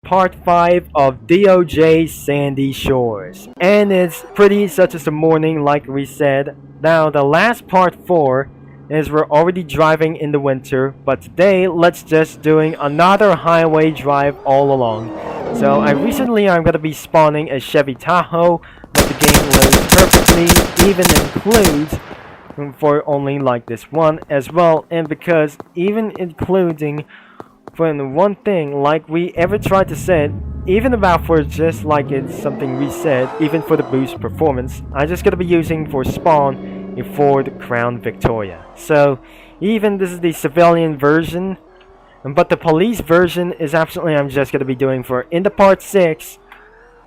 part 5 of DOJ Sandy Shores. And it's pretty such as the morning like we said. Now the last part 4 is we're already driving in the winter, but today let's just doing another highway drive all along. So I'm going to be spawning a Chevy Tahoe that the game loads perfectly, even includes for only like this one as well, and because even including for one thing like we ever tried to set, even about for just like it's something we said, even for the boost performance, I'm just gonna be using for spawn a Ford Crown Victoria. So even this is the civilian version, but the police version is absolutely I'm just gonna be doing for in the part 6.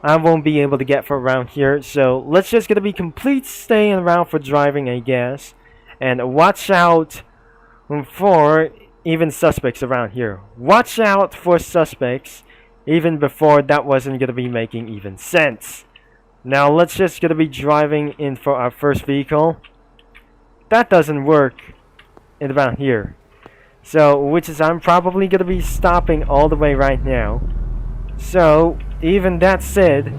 I won't be able to get for around here, so let's just gonna be complete staying around for driving, I guess, and watch out for even suspects around here. Watch out for suspects even before that wasn't gonna be making even sense. Now let's just gonna be driving in for our first vehicle. That doesn't work in around here, so which is I'm probably gonna be stopping all the way right now. So even that said,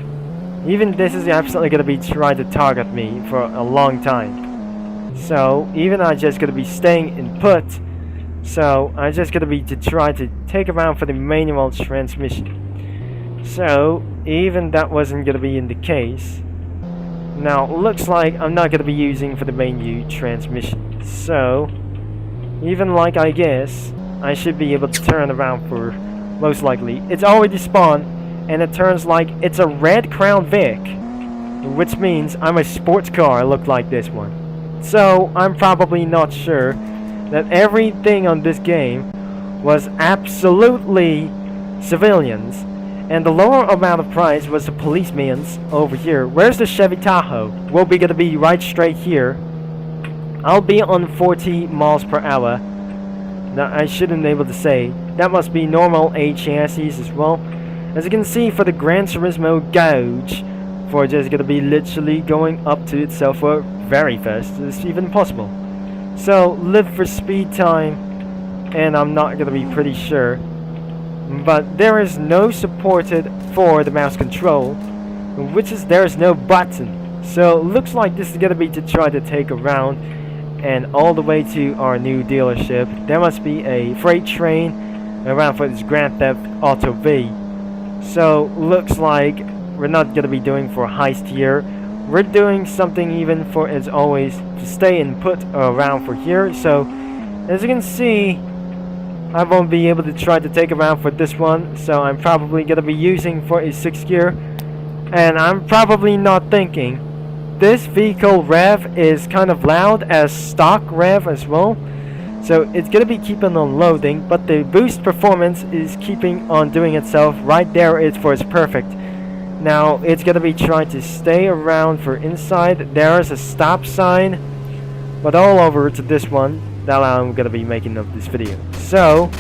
even this is absolutely going to be trying to target me for a long time. So even I'm just going to be staying in put. So I'm just going to be to try to take around for the manual transmission. So even that wasn't going to be in the case. Now looks like I'm not going to be using for the manual transmission. So even like I guess I should be able to turn around for most likely. It's already spawned. And it turns like it's a red Crown Vic, which means I'm a sports car look like this one. So I'm probably not sure that everything on this game was absolutely civilians, and the lower amount of price was the policeman's over here. Where's the Chevy Tahoe? We'll be gonna be right straight here. I'll be on 40 miles per hour. Now I shouldn't be able to say that must be normal A chassis as well. As you can see for the Gran Turismo gauge, for just gonna be literally going up to itself for very fast as even possible. So live for speed time, and I'm not gonna be pretty sure, but there is no supported for the mouse control, which is there is no button. So looks like this is gonna be to try to take around and all the way to our new dealership. There must be a freight train around for this Grand Theft Auto V. So looks like we're not going to be doing for heist here. We're doing something even for as always to stay and put around for here. So as you can see, I won't be able to try to take around for this one. So I'm probably going to be using for a 6th gear. And I'm probably not thinking this vehicle rev is kind of loud as stock rev as well. So it's going to be keeping on loading, but the boost performance is keeping on doing itself. Right there it's for it's perfect. Now it's going to be trying to stay around for inside. There is a stop sign, but all over to this one that I'm going to be making of this video. So,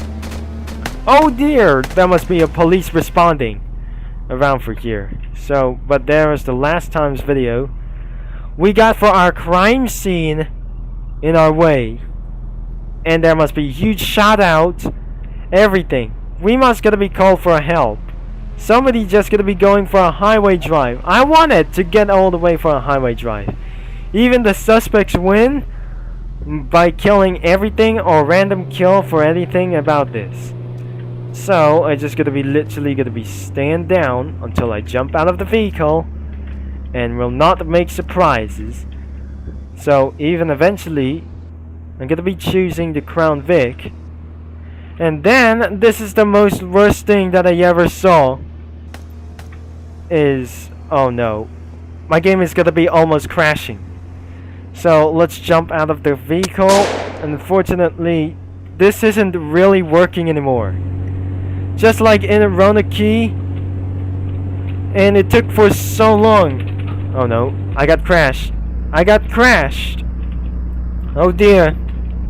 oh dear, that must be a police responding around for here. So, but there is the last time's video we got for our crime scene in our way. And there must be huge shout out, everything. We must gonna be called for help. Somebody just gonna be going for a highway drive. I wanted to get all the way for a highway drive. Even the suspects win by killing everything or random kill for anything about this. So I just gonna be literally gonna be stand down until I jump out of the vehicle and will not make surprises. So even eventually I'm gonna be choosing the Crown Vic. And then this is the most worst thing that I ever saw is, oh no, my game is gonna be almost crashing. So let's jump out of the vehicle. Unfortunately this isn't really working anymore, just like in a Rona key, and it took for so long. Oh no, I got crashed. Oh dear.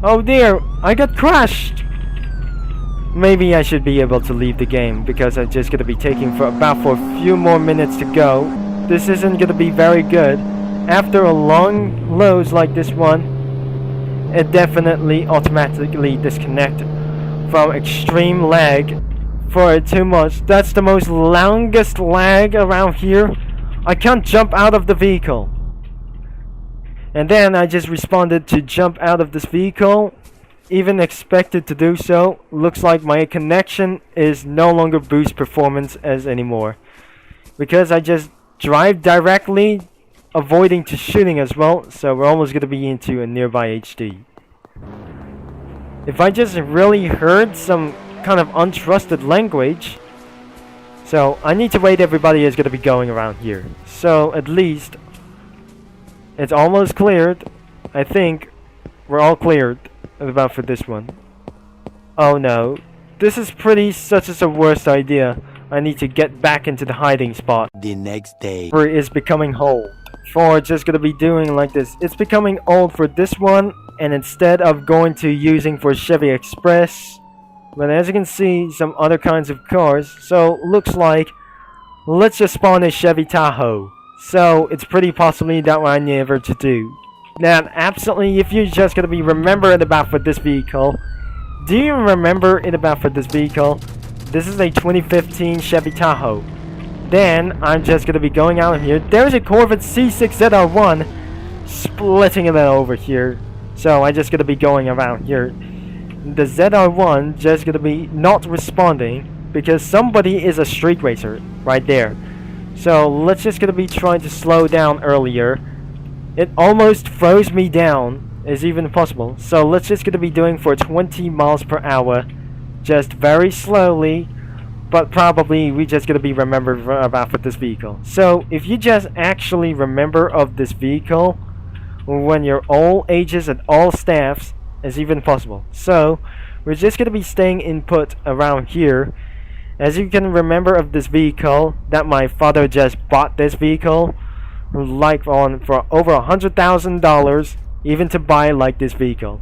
Oh dear, I got crushed. Maybe I should be able to leave the game because I'm just going to be taking for a few more minutes to go. This isn't going to be very good. After a long loads like this one, it definitely automatically disconnected from extreme lag for it too much. That's the most longest lag around here. I can't jump out of the vehicle. And then I just responded to jump out of this vehicle. Even expected to do so. Looks like my connection is no longer boost performance as anymore. Because I just drive directly, avoiding to shooting as well. So we're almost going to be into a nearby HD. If I just really heard some kind of untrusted language. So I need to wait, everybody is going to be going around here. So at least it's almost cleared. I think we're all cleared about for this one. Oh no. This is pretty such as a worst idea. I need to get back into the hiding spot. The next day. For it is becoming old. For just gonna be doing like this. It's becoming old for this one. And instead of going to using for Chevy Express. But as you can see, some other kinds of cars. So looks like let's just spawn a Chevy Tahoe. So it's pretty possibly that what I never to do. Now absolutely, if you're just gonna be remembering about for this vehicle. Do you remember it about for this vehicle? This is a 2015 Chevy Tahoe. Then I'm just gonna be going out here. There's a Corvette C6 ZR1 splitting it over here. So I'm just gonna be going around here. The ZR1 just gonna be not responding because somebody is a street racer right there. So let's just gonna be trying to slow down earlier. It almost froze me down, is even possible. So let's just gonna be doing for 20 miles per hour, just very slowly, but probably we just gonna be remembered about for this vehicle. So if you just actually remember of this vehicle when you're all ages and all staffs, is even possible. So we're just gonna be staying input around here. As you can remember of this vehicle, that my father just bought this vehicle, like on for over $100,000, even to buy like this vehicle.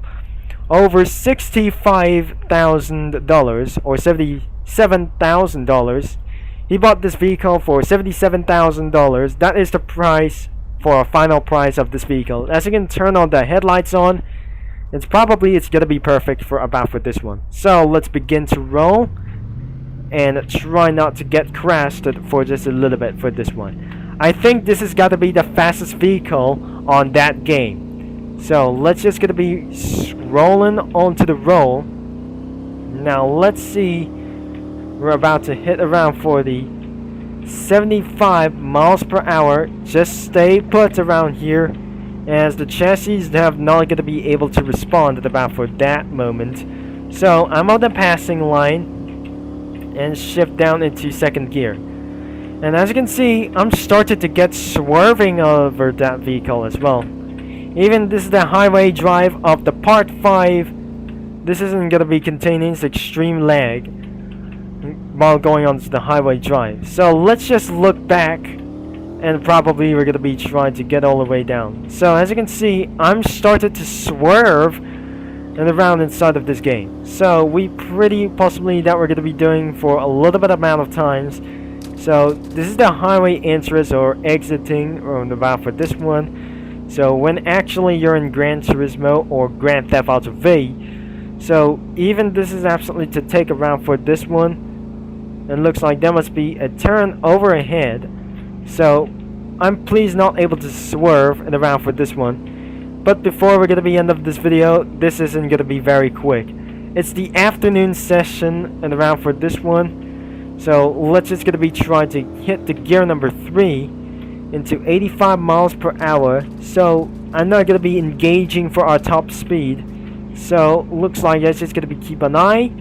Over $65,000 or $77,000. He bought this vehicle for $77,000. That is the price for a final price of this vehicle. As you can turn on the headlights on, it's gonna be perfect for about for this one. So let's begin to roll and try not to get crashed for just a little bit for this one. I think this has got to be the fastest vehicle on that game. So let's just gonna be rolling onto the roll. Now let's see. We're about to hit around for the 75 miles per hour. Just stay put around here, as the chassis have not going to be able to respond at about for that moment. So I'm on the passing line and shift down into second gear. And as you can see, I'm started to get swerving over that vehicle as well. Even this is the highway drive of the part 5. This isn't going to be containing extreme lag while going on to the highway drive. So let's just look back, and probably we're going to be trying to get all the way down. So as you can see, I'm started to swerve and around inside of this game. So we pretty possibly that we're going to be doing for a little bit amount of times. So this is the highway entrance or exiting or about for this one. So when actually you're in Gran Turismo or Grand Theft Auto V, so even this is absolutely to take around for this one. It looks like there must be a turn over ahead. So I'm please not able to swerve and around for this one. But before we're going to be end of this video, this isn't going to be very quick. It's the afternoon session and around for this one. So let's just going to be trying to hit the gear number 3 into 85 miles per hour. So I'm not going to be engaging for our top speed. So looks like it's just going to be keep an eye.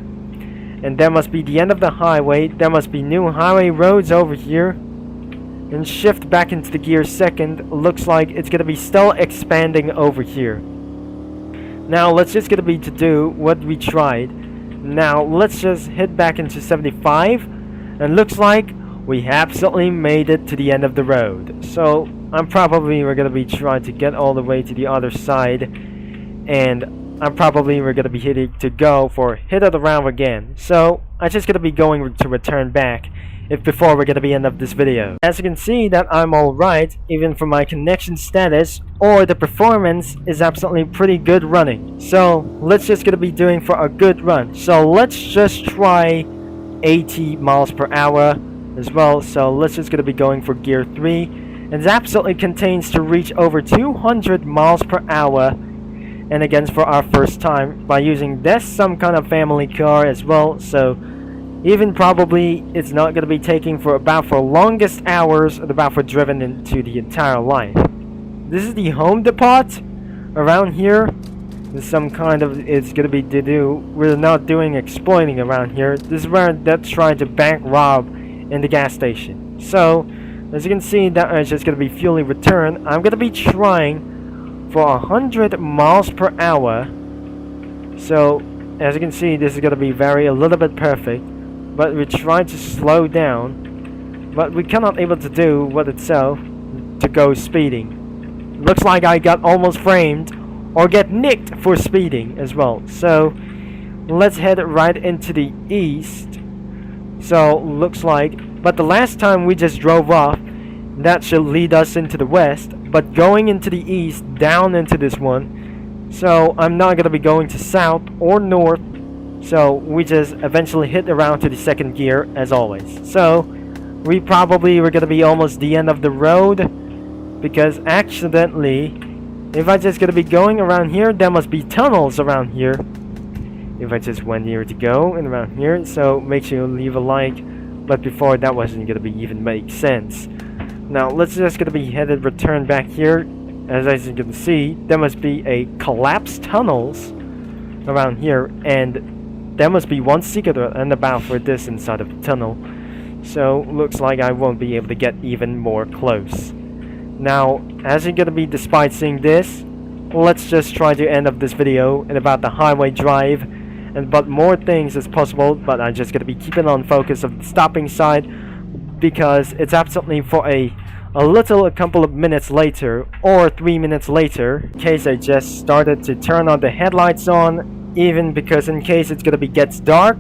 And there must be the end of the highway. There must be new highway roads over here. And shift back into the gear second. Looks like it's going to be still expanding over here. Now let's just going to be to do what we tried. Now let's just hit back into 75. And looks like we absolutely made it to the end of the road. So we're going to be trying to get all the way to the other side. And we're going to be hitting to go for hit it around again. So I'm just going to be going to return back before we're going to be end of this video. As you can see that I'm alright, even for my connection status or the performance is absolutely pretty good running. So let's just going to be doing for a good run. So let's just try 80 miles per hour as well. So let's just gonna be going for gear 3. And it absolutely contains to reach over 200 miles per hour. And again, for our first time by using this some kind of family car as well. So even probably it's not going to be taking for longest hours about for driven into the entire life. This is the home depot around here. There's some kind of, it's going to be to do, we're not doing exploiting around here. This is where that's trying to bank rob in the gas station. So as you can see, that is just going to be fueling return. I'm going to be trying for 100 miles per hour. So as you can see, this is going to be a little bit perfect, but we're trying to slow down, but we cannot able to do what itself to go speeding. Looks like I got almost framed or get nicked for speeding as well. So let's head right into the east. So looks like, but the last time we just drove off, that should lead us into the west, but going into the east down into this one. So I'm not going to be going to south or north, so we just eventually hit around to the second gear as always. So we probably were going to be almost the end of the road, because accidentally, if I just going to be going around here, there must be tunnels around here. If I just went here to go and around here, so make sure you leave a like. But before that wasn't going to be even make sense. Now let's just going to be headed return back here. As you can see, there must be a collapsed tunnels around here, and there must be one secret and about for this inside of the tunnel. So looks like I won't be able to get even more close. Now as you're going to be despite seeing this, let's just try to end up this video in about the highway drive and but more things as possible. But I'm just going to be keeping on focus of the stopping side, because it's absolutely for a couple of minutes later or 3 minutes later, in case I just started to turn on the headlights on, even because in case it's going to be gets dark.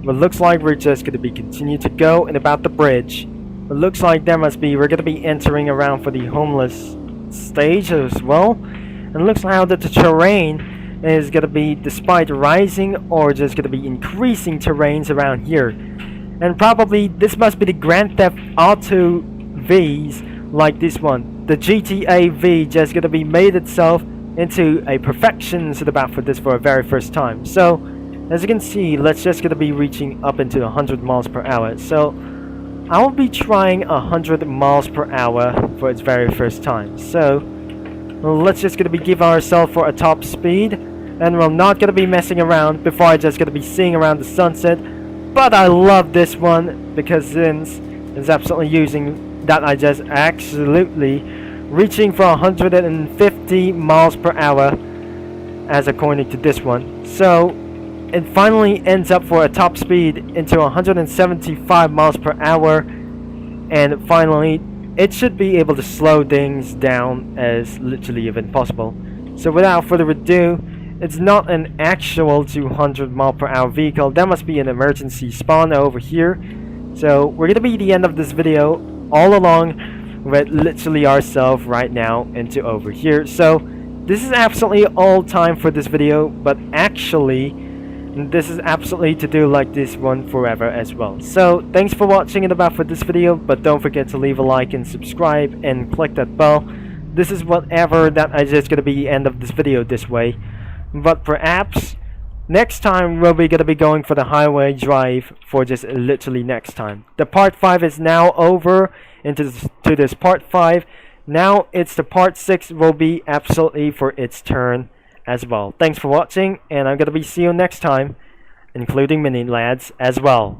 But looks like we're just going to be continue to go and about the bridge. It looks like there must be, we're going to be entering around for the homeless stage as well. And looks like that the terrain is going to be, despite rising or just going to be increasing terrains around here. And probably this must be the Grand Theft Auto V's like this one. The GTA V just going to be made itself into a perfection to the bat for this for a very first time. So as you can see, let's just going to be reaching up into 100 miles per hour. So I will be trying 100 miles per hour for its very first time. So let's just going to be give ourselves for a top speed, and we're not going to be messing around before I just going to be seeing around the sunset. But I love this one because since it's absolutely using that, I just absolutely reaching for 150 miles per hour as according to this one. So it finally ends up for a top speed into 175 miles per hour, and finally it should be able to slow things down as literally even possible. So without further ado, it's not an actual 200 mile per hour vehicle. There must be an emergency spawn over here. So we're gonna be the end of this video all along with literally ourselves right now into over here. So this is absolutely all time for this video, but actually this is absolutely to do like this one forever as well. So thanks for watching it about for this video, but don't forget to leave a like and subscribe and click that bell. This is whatever that I just gonna be the end of this video this way. But perhaps next time we'll be gonna be going for the highway drive for just literally next time. The part 5 is now over into this part 5. Now it's the part 6 will be absolutely for its turn as well. Thanks for watching, and I'm gonna be see you next time, including mini lads as well.